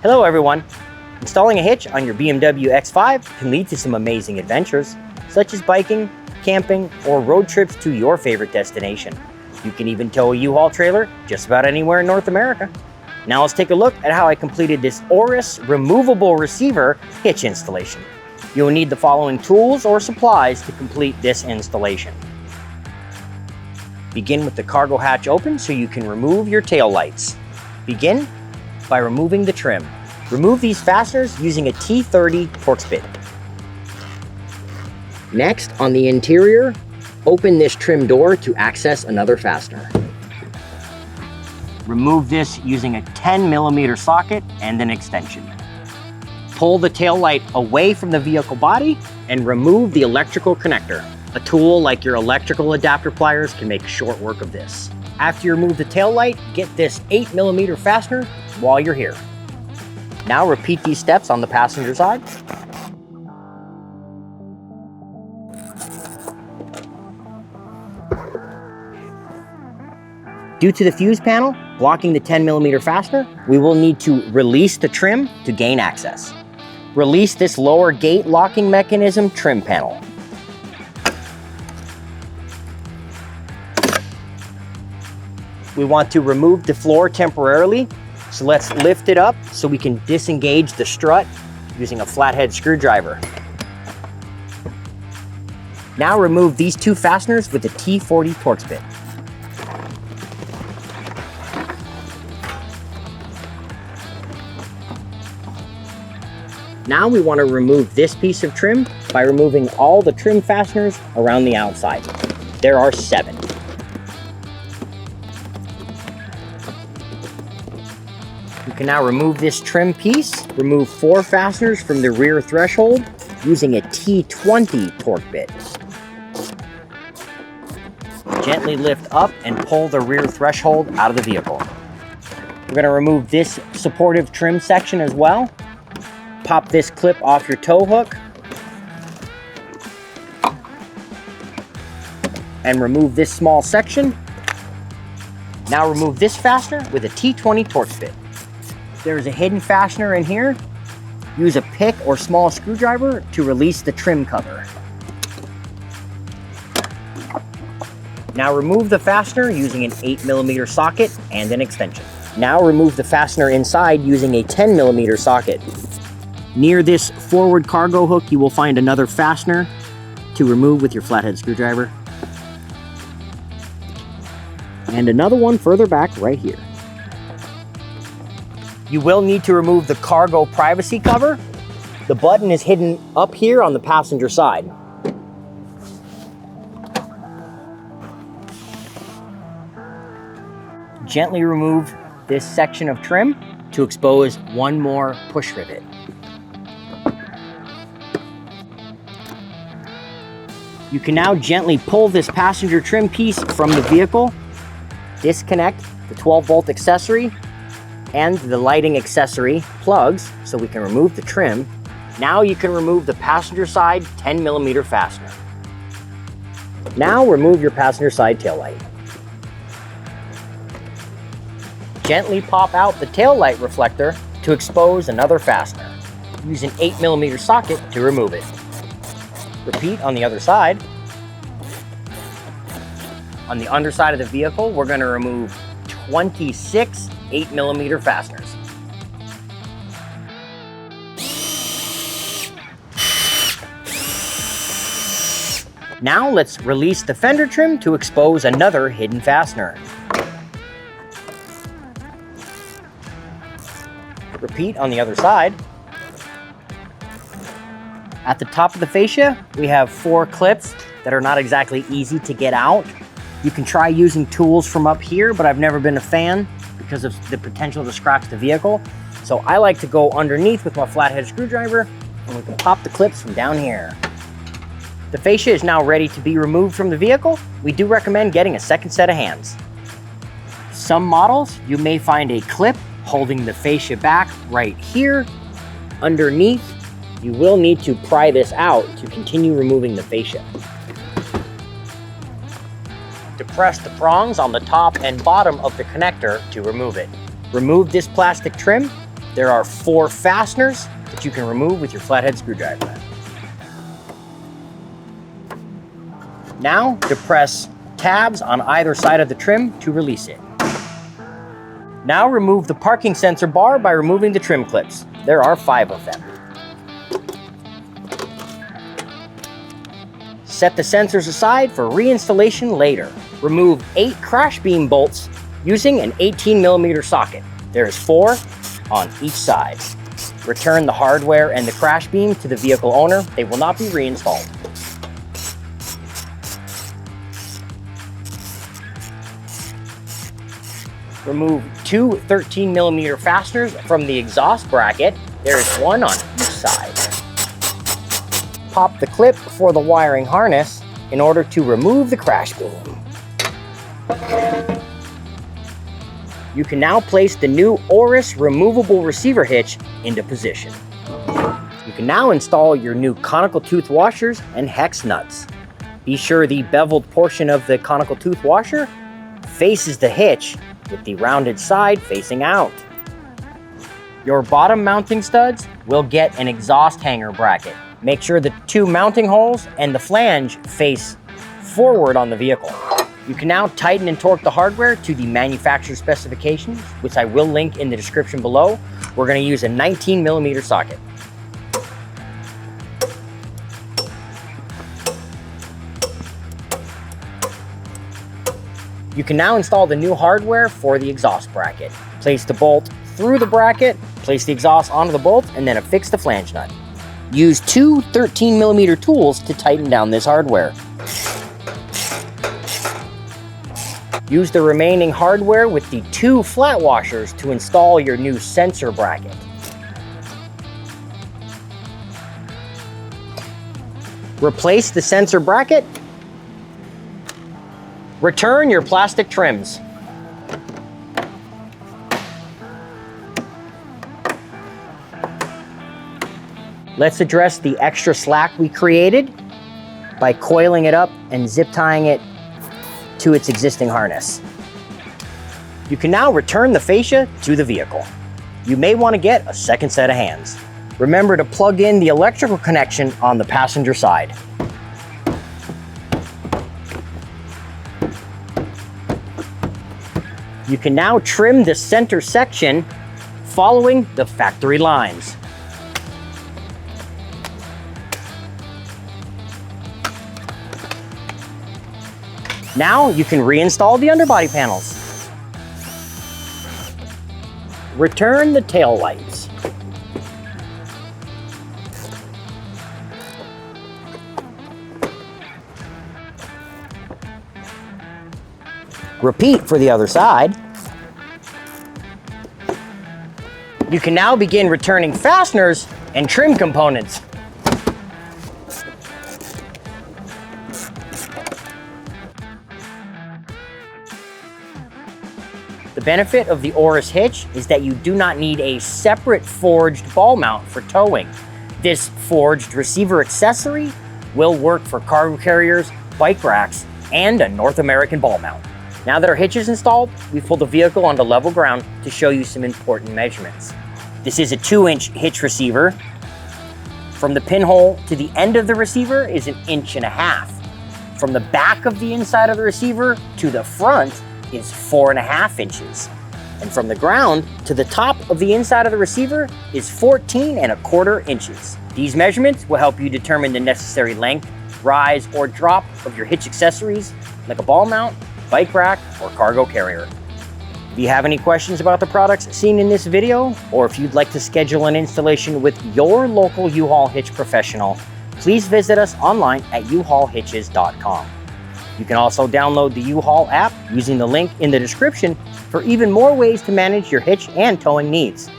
Hello everyone! Installing a hitch on your BMW X5 can lead to some amazing adventures, such as biking, camping, or road trips to your favorite destination. You can even tow a U-Haul trailer just about anywhere in North America. Now let's take a look at how I completed this Oris Removable Receiver hitch installation. You will need the following tools or supplies to complete this installation. Begin with the cargo hatch open so you can remove your tail lights. Begin by removing the trim. Remove these fasteners using a T30 Torx bit. Next, on the interior, open this trim door to access another fastener. Remove this using a 10mm socket and an extension. Pull the tail light away from the vehicle body and remove the electrical connector. A tool like your electrical adapter pliers can make short work of this. After you remove the tail light, get this 8mm fastener while you're here. Now repeat these steps on the passenger side. Due to the fuse panel blocking the 10mm fastener, we will need to release the trim to gain access. Release this lower gate locking mechanism trim panel. We want to remove the floor temporarily, so let's lift it up so we can disengage the strut using a flathead screwdriver. Now remove these two fasteners with the T40 Torx bit. Now we want to remove this piece of trim by removing all the trim fasteners around the outside. There are 7. You can now remove this trim piece. Remove 4 fasteners from the rear threshold using a T20 Torx bit. Gently lift up and pull the rear threshold out of the vehicle. We're going to remove this supportive trim section as well. Pop this clip off your tow hook and remove this small section. Now remove this fastener with a T20 Torx bit. There is a hidden fastener in here. Use a pick or small screwdriver to release the trim cover. Now remove the fastener using an 8mm socket and an extension. Now remove the fastener inside using a 10mm socket. Near this forward cargo hook, you will find another fastener to remove with your flathead screwdriver. And another one further back right here. You will need to remove the cargo privacy cover. The button is hidden up here on the passenger side. Gently remove this section of trim to expose one more push rivet. You can now gently pull this passenger trim piece from the vehicle, disconnect the 12-volt accessory and the lighting accessory plugs so we can remove the trim. Now you can remove the passenger side 10mm fastener. Now remove your passenger side taillight. Gently pop out the taillight reflector to expose another fastener. Use an 8mm socket to remove it. Repeat on the other side. On the underside of the vehicle, we're going to remove 26 8mm fasteners. Now let's release the fender trim to expose another hidden fastener. Repeat on the other side. At the top of the fascia, we have 4 clips that are not exactly easy to get out. You can try using tools from up here, but I've never been a fan because of the potential to scratch the vehicle. So I like to go underneath with my flathead screwdriver, and we can pop the clips from down here. The fascia is now ready to be removed from the vehicle. We do recommend getting a second set of hands. Some models, you may find a clip holding the fascia back right here. Underneath, you will need to pry this out to continue removing the fascia. Depress the prongs on the top and bottom of the connector to remove it. Remove this plastic trim there are 4 fasteners that you can remove with your flathead screwdriver. Now, depress tabs on either side of the trim to release it. Now remove the parking sensor bar by removing the trim clips. There are 5 of them. Set the sensors aside for reinstallation later. Remove 8 crash beam bolts using an 18mm socket. There is 4 on each side. Return the hardware and the crash beam to the vehicle owner. They will not be reinstalled. Remove 2 13mm fasteners from the exhaust bracket. There is 1 on each side. Pop the clip for the wiring harness in order to remove the crash beam. You can now place the new Oris Removeable Receiver hitch into position. You can now install your new conical tooth washers and hex nuts. Be sure the beveled portion of the conical tooth washer faces the hitch with the rounded side facing out. Your bottom mounting studs will get an exhaust hanger bracket. Make sure the 2 mounting holes and the flange face forward on the vehicle. You can now tighten and torque the hardware to the manufacturer specifications, which I will link in the description below. We're going to use a 19mm socket. You can now install the new hardware for the exhaust bracket. Place the bolt through the bracket, place the exhaust onto the bolt, and then affix the flange nut. Use 2 13mm tools to tighten down this hardware. Use the remaining hardware with the 2 flat washers to install your new sensor bracket. Replace the sensor bracket. Return your plastic trims. Let's address the extra slack we created by coiling it up and zip tying it to its existing harness. You can now return the fascia to the vehicle. You may want to get a second set of hands. Remember to plug in the electrical connection on the passenger side. You can now trim the center section following the factory lines. Now you can reinstall the underbody panels. Return the tail lights. Repeat for the other side. You can now begin returning fasteners and trim components. The benefit of the Oris hitch is that you do not need a separate forged ball mount for towing. This forged receiver accessory will work for cargo carriers, bike racks, and a North American ball mount. Now that our hitch is installed, we pull the vehicle onto level ground to show you some important measurements. This is a 2-inch hitch receiver. From the pinhole to the end of the receiver is 1.5 inches. From the back of the inside of the receiver to the front is 4.5 inches. And from the ground to the top of the inside of the receiver is 14.25 inches. These measurements will help you determine the necessary length, rise, or drop of your hitch accessories, like a ball mount, bike rack, or cargo carrier. If you have any questions about the products seen in this video, or if you'd like to schedule an installation with your local U-Haul hitch professional, please visit us online at uhaulhitches.com. You can also download the U-Haul app using the link in the description for even more ways to manage your hitch and towing needs.